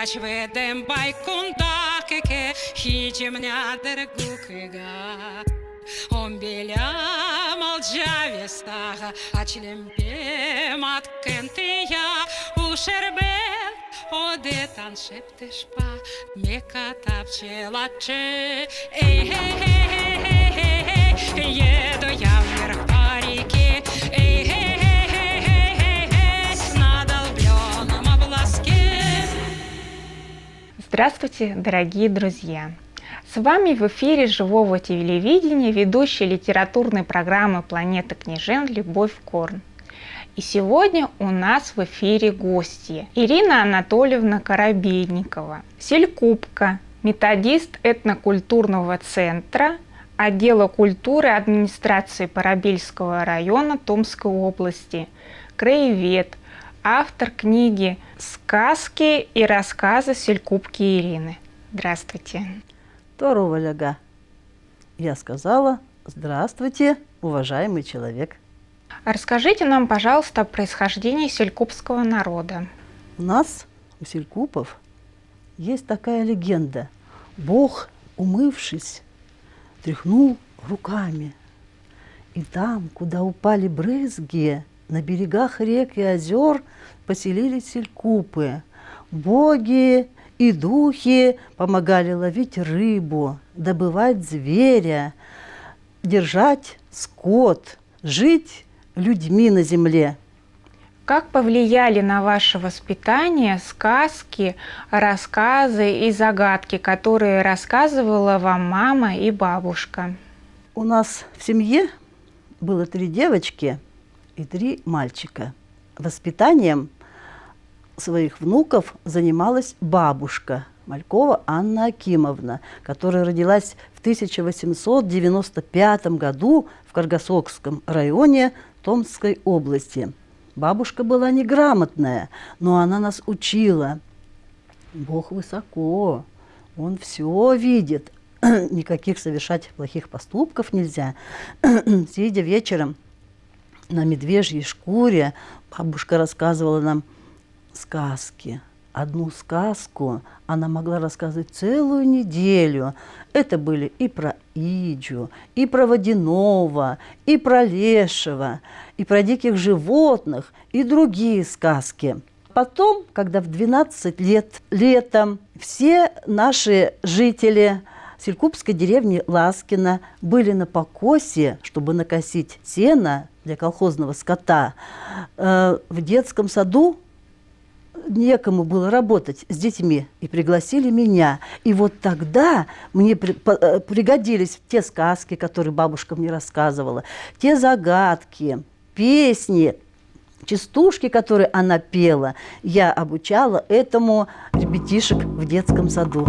Kaç vedem baykundakeke Хичемня дергукега Он беля молчавестага Ачлемпе маткентия Ушербел Одетан шептешпа Мека тапчелаче Эй-хей-хей-хей-хей Еду я вверх по реке Эй-хей-хей-хей-хей С надолбленным обласке. Здравствуйте, дорогие друзья! С вами в эфире живого телевидения ведущая литературной программы «Планета княжен» Любовь Корн. И сегодня у нас в эфире гостья Ирина Анатольевна Коробейникова, селькупка, методист этнокультурного центра, отдела культуры администрации Парабельского района Томской области, краевед, автор книги «Сказки и рассказы селькупки Ирины». Здравствуйте. Тороваляга. Я сказала: здравствуйте, уважаемый человек. Расскажите нам, пожалуйста, о происхождении селькупского народа. У нас, у селькупов, есть такая легенда. Бог, умывшись, тряхнул руками. И там, куда упали брызги, на берегах рек и озер поселились селькупы. Боги и духи помогали ловить рыбу, добывать зверя, держать скот, жить людьми на земле. Как повлияли на ваше воспитание сказки, рассказы и загадки, которые рассказывала вам мама и бабушка? У нас в семье было 3 девочки и 3 мальчика. Воспитанием своих внуков занималась бабушка Малькова Анна Акимовна, которая родилась в 1895 году в Каргасокском районе Томской области. Бабушка была неграмотная, но она нас учила. Бог высоко, Он все видит. Никаких совершать плохих поступков нельзя. Сидя вечером на медвежьей шкуре, бабушка рассказывала нам сказки. Одну сказку она могла рассказывать целую неделю. Это были и про Иджу, и про водяного, и про лешего, и про диких животных, и другие сказки. Потом, когда в 12 лет летом все наши жители селькупской деревни Ласкино были на покосе, чтобы накосить сено для колхозного скота, в детском саду некому было работать с детьми, и пригласили меня. И вот тогда мне пригодились те сказки, которые бабушка мне рассказывала, те загадки, песни, частушки, которые она пела. Я обучала этому ребятишек в детском саду.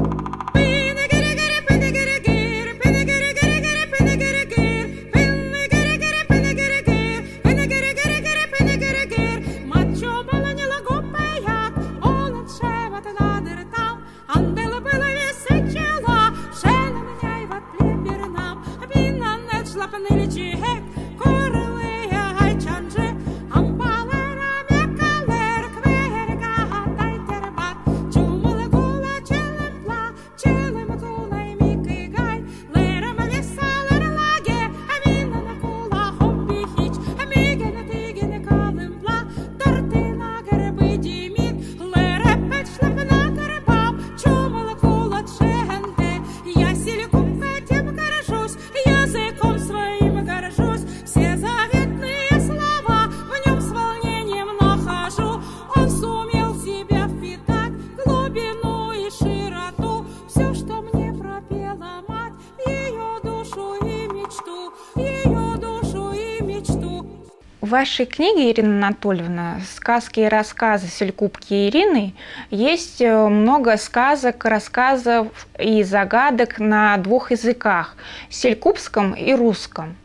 В вашей книге, Ирина Анатольевна, «Сказки и рассказы селькупки Ирины» есть много сказок, рассказов и загадок на 2 языках – селькупском и русском.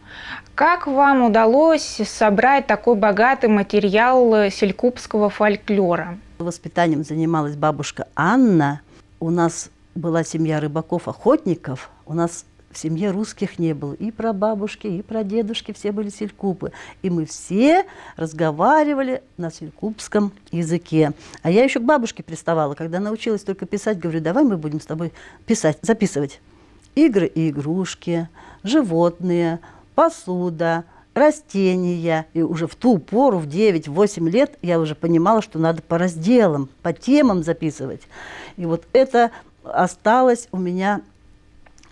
Как вам удалось собрать такой богатый материал селькупского фольклора? Воспитанием занималась бабушка Анна. У нас была семья рыбаков-охотников. У нас в семье русских не было. И прабабушки, и прадедушки все были селькупы. И мы все разговаривали на селькупском языке. А я еще к бабушке приставала, когда научилась только писать, говорю, давай мы будем с тобой писать, записывать. Игры и игрушки, животные, посуда, растения. И уже в ту пору, в 9-8 лет, я уже понимала, что надо по разделам, по темам записывать. И вот это осталось у меня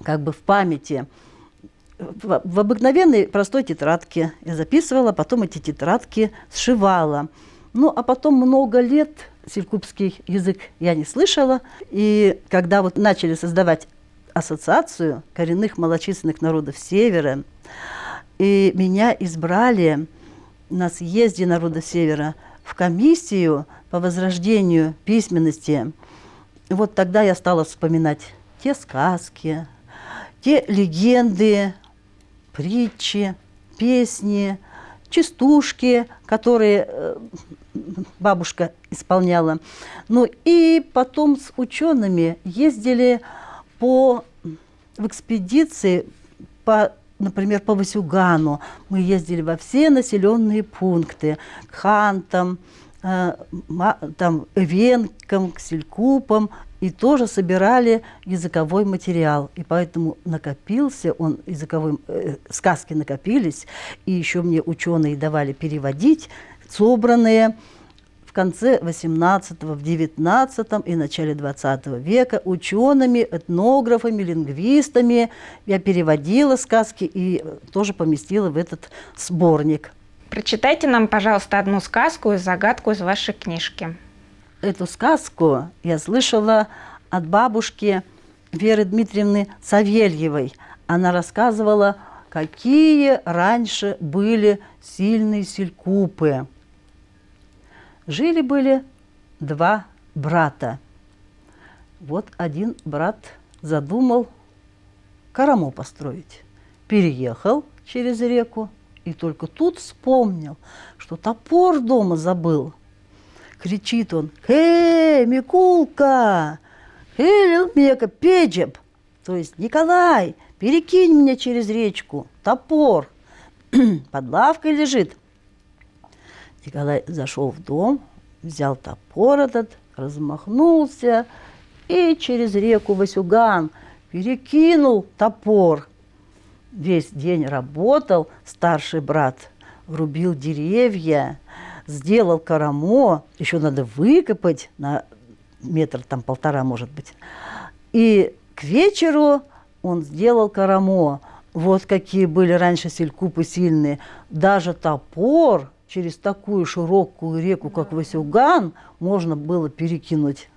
как бы в памяти. В обыкновенной простой тетрадке я записывала, потом эти тетрадки сшивала. Ну, а потом много лет селькупский язык я не слышала. И когда вот начали создавать ассоциацию коренных малочисленных народов Севера, и меня избрали на съезде народов Севера в комиссию по возрождению письменности, вот тогда я стала вспоминать те сказки, те легенды, притчи, песни, частушки, которые бабушка исполняла. Ну и потом с учеными ездили в экспедиции, например, по Васюгану. Мы ездили во все населенные пункты, к хантам, там, эвенкам, к селькупам, и тоже собирали языковой материал. И поэтому накопился он, сказки накопились, и еще мне ученые давали переводить, собранные в конце XVIII, в XIX и начале XX века учеными, этнографами, лингвистами. Я переводила сказки и тоже поместила в этот сборник. Прочитайте нам, пожалуйста, одну сказку и загадку из вашей книжки. Эту сказку я слышала от бабушки Веры Дмитриевны Савельевой. Она рассказывала, какие раньше были сильные селькупы. Жили-были два брата. Вот один брат задумал караму построить. Переехал через реку и только тут вспомнил, что топор дома забыл. Кричит он: Микулка! Мека, Педжеб!» То есть: «Николай, перекинь мне через речку топор, под лавкой лежит». Николай зашел в дом, взял топор этот, размахнулся и через реку Васюган перекинул топор. Весь день работал старший брат, рубил деревья, сделал карамо, еще надо выкопать на метр, там 1,5, может быть. И к вечеру он сделал карамо. Вот какие были раньше селькупы сильные. Даже топор через такую широкую реку, как Васюган, можно было перекинуть.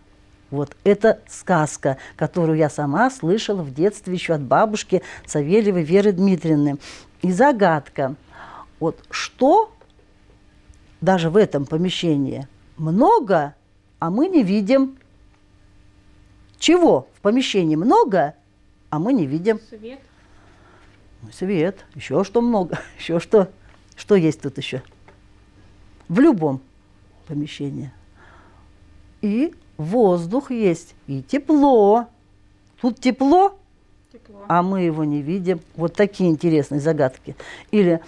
Вот это сказка, которую я сама слышала в детстве еще от бабушки Савельевой Веры Дмитриевны. И загадка. Вот что даже в этом помещении много, а мы не видим. Чего в помещении много, а мы не видим? Свет. Свет. Еще что много. Еще что? Что есть тут еще? В любом помещении. И воздух есть, и тепло. Тут тепло, а мы его не видим. Вот такие интересные загадки. Или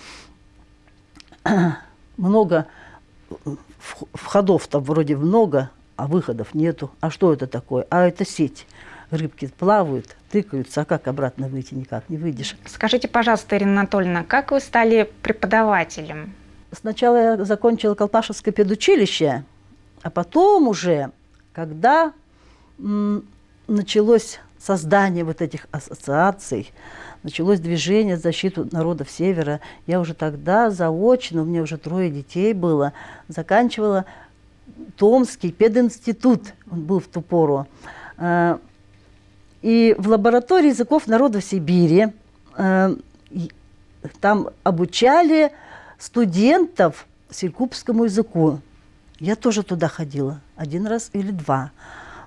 много входов-то вроде много, а выходов нету. А что это такое? А это сеть. Рыбки плавают, тыкаются, а как обратно выйти? Никак не выйдешь. Скажите, пожалуйста, Ирина Анатольевна, как вы стали преподавателем? Сначала я закончила Колпашевское педучилище, а потом уже, когда началось создание вот этих ассоциаций, началось движение в защиту народов Севера, я уже тогда заочно, у меня уже 3 детей было, заканчивала Томский пединститут, он был в ту пору. И в лаборатории языков народов Сибири там обучали студентов селькупскому языку. Я тоже туда ходила 1 раз или 2.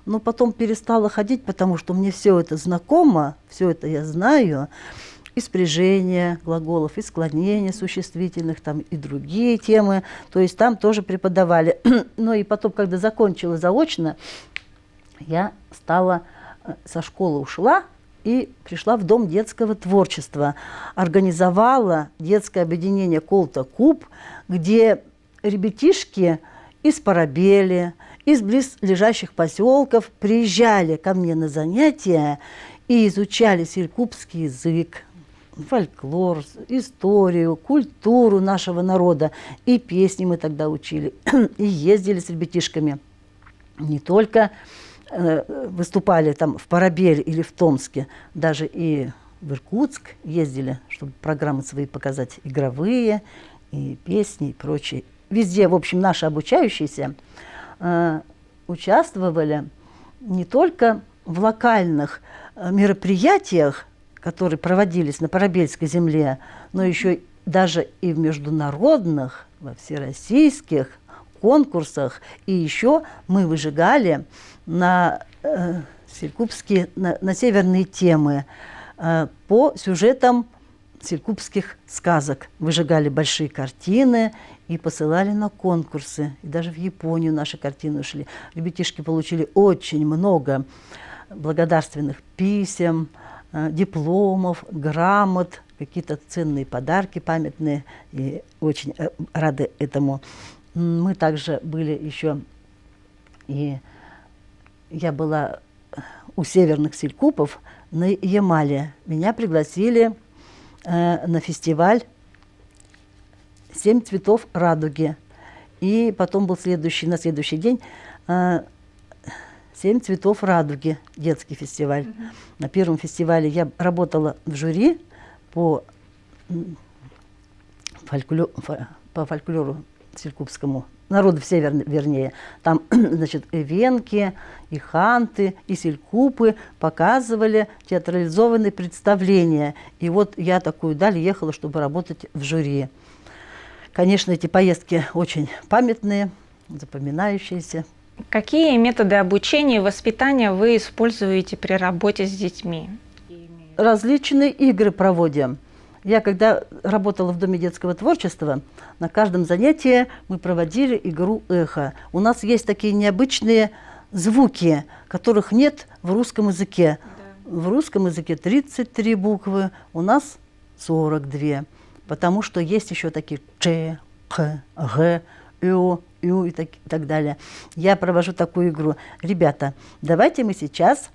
Но потом перестала ходить, потому что мне все это знакомо, все это я знаю. И спряжение глаголов, и склонение существительных, там, и другие темы. То есть там тоже преподавали. Но и потом, когда закончила заочно, я со школы ушла и пришла в Дом детского творчества. Организовала детское объединение «Колта-Куб», где ребятишки из Парабели, из близлежащих поселков приезжали ко мне на занятия и изучали селькупский язык, фольклор, историю, культуру нашего народа. И песни мы тогда учили, и ездили с ребятишками. Не только выступали там в Парабеле или в Томске, даже и в Иркутск ездили, чтобы программы свои показать, игровые, и песни, и прочее. Везде, в общем, наши обучающиеся участвовали не только в локальных мероприятиях, которые проводились на Парабельской земле, но еще даже и в международных, во всероссийских конкурсах. И еще мы выжигали на селькупские, на северные темы по сюжетам селькупских сказок. Выжигали большие картины и посылали на конкурсы. И даже в Японию наши картины ушли. Ребятишки получили очень много благодарственных писем, дипломов, грамот, какие-то ценные подарки памятные. И очень рады этому. Мы также были еще, и я была у северных селькупов на Ямале. Меня пригласили на фестиваль «Семь цветов радуги». И потом был на следующий день «Семь цветов радуги», детский фестиваль. На первом фестивале я работала в жюри по фольклору селькупскому, народу вернее. Там, значит, и венки, и ханты, и селькупы показывали театрализованные представления. И вот я такую даль ехала, чтобы работать в жюри. Конечно, эти поездки очень памятные, запоминающиеся. Какие методы обучения и воспитания вы используете при работе с детьми? Различные игры проводим. Я, когда работала в Доме детского творчества, на каждом занятии мы проводили игру «Эхо». У нас есть такие необычные звуки, которых нет в русском языке. Да. В русском языке 33 буквы, у нас 42. Потому что есть еще такие «ч», «х», «г», «ю», «ю» и так далее. Я провожу такую игру. Ребята, давайте мы сейчас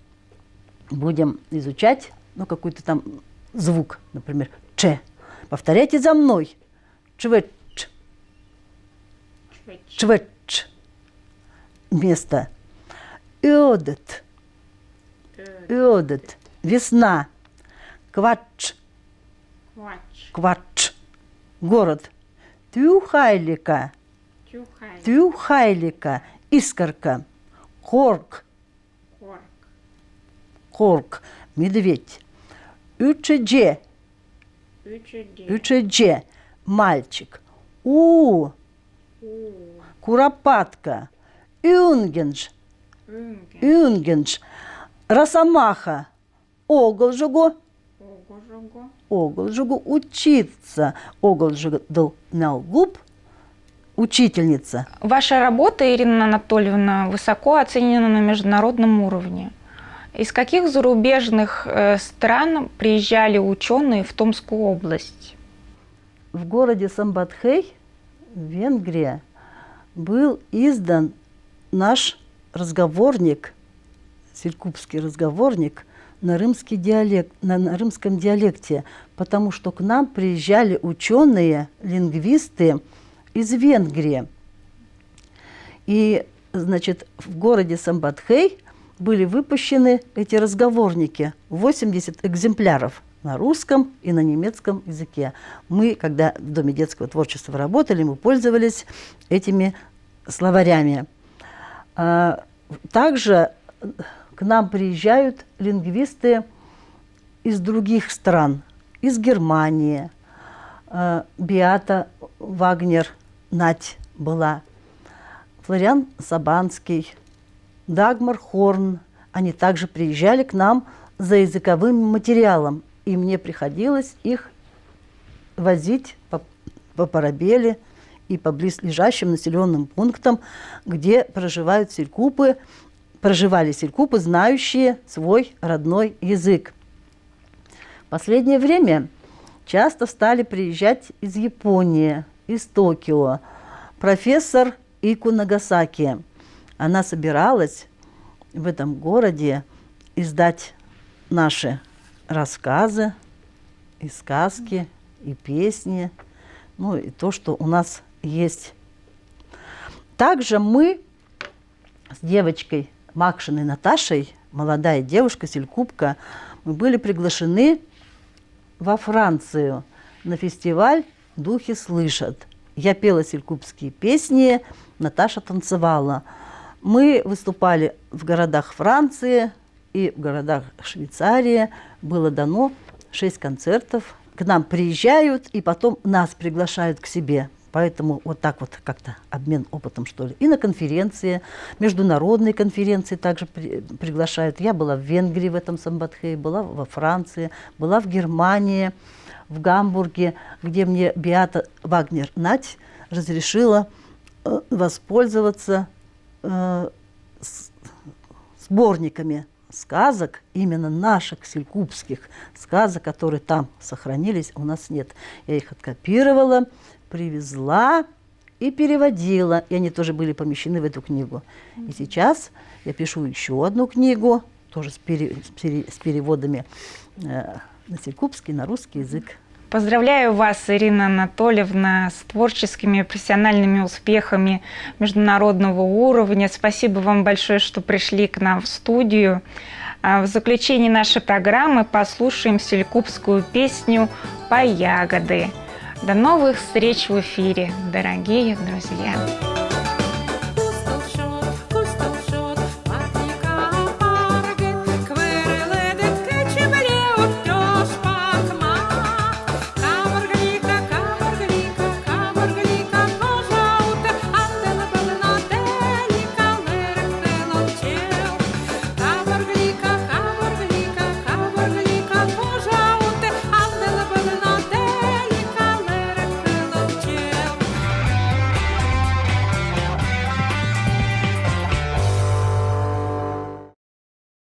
будем изучать какой-то там звук, например, «ч». Повторяйте за мной. Чвэч. Чвэч. Место. Иодет. Иодет. Весна. Квач. Квач. Город. Тюхайлика. Тюхайлика. Искорка. Хорк. Хорк. Медведь. Ючедже. Ючедже. Мальчик. Куропатка. Юнгенж. Юнгенж. Росомаха. Оголжугу. Оголжугу. Учиться. Оголжугу налгуб. Учительница. Ваша работа, Ирина Анатольевна, высоко оценена на международном уровне. Из каких зарубежных стран приезжали ученые в Томскую область? В городе Самбатхей, Венгрия, был издан наш разговорник, селькупский разговорник, на рымском диалекте, потому что к нам приезжали ученые, лингвисты из Венгрии. И, значит, в городе Самбатхей были выпущены эти разговорники, 80 экземпляров на русском и на немецком языке. Мы, когда в Доме детского творчества работали, мы пользовались этими словарями. Также к нам приезжают лингвисты из других стран, из Германии. Беата Вагнер, Надь была, Флориан Сабанский, Дагмар Хорн. Они также приезжали к нам за языковым материалом, и мне приходилось их возить по Парабеле и по близлежащим населенным пунктам, где проживали селькупы, знающие свой родной язык. последнее время часто стали приезжать из Японии, из Токио. Профессор Ику Нагасаки. Она собиралась в этом городе издать наши рассказы, и сказки, и песни, ну и то, что у нас есть. Также мы с девочкой Макшиной Наташей, молодая девушка, селькупка, мы были приглашены во Францию на фестиваль «Духи слышат». Я пела селькупские песни, Наташа танцевала. Мы выступали в городах Франции и в городах Швейцарии. Было дано 6 концертов. К нам приезжают и потом нас приглашают к себе. Поэтому вот так вот как-то обмен опытом, что ли. И на конференции, международные конференции также приглашают. Я была в Венгрии в этом Самбатхее, была во Франции, была в Германии, в Гамбурге, где мне Беата Вагнер-Нать разрешила воспользоваться сборниками сказок, именно наших селькупских сказок, которые там сохранились, у нас нет. Я их откопировала, привезла и переводила. И они тоже были помещены в эту книгу. И сейчас я пишу еще одну книгу, тоже с переводами на селькупский, на русский язык. Поздравляю вас, Ирина Анатольевна, с творческими и профессиональными успехами международного уровня. Спасибо вам большое, что пришли к нам в студию. В заключении нашей программы послушаем селькупскую песню «По ягоды». До новых встреч в эфире, дорогие друзья!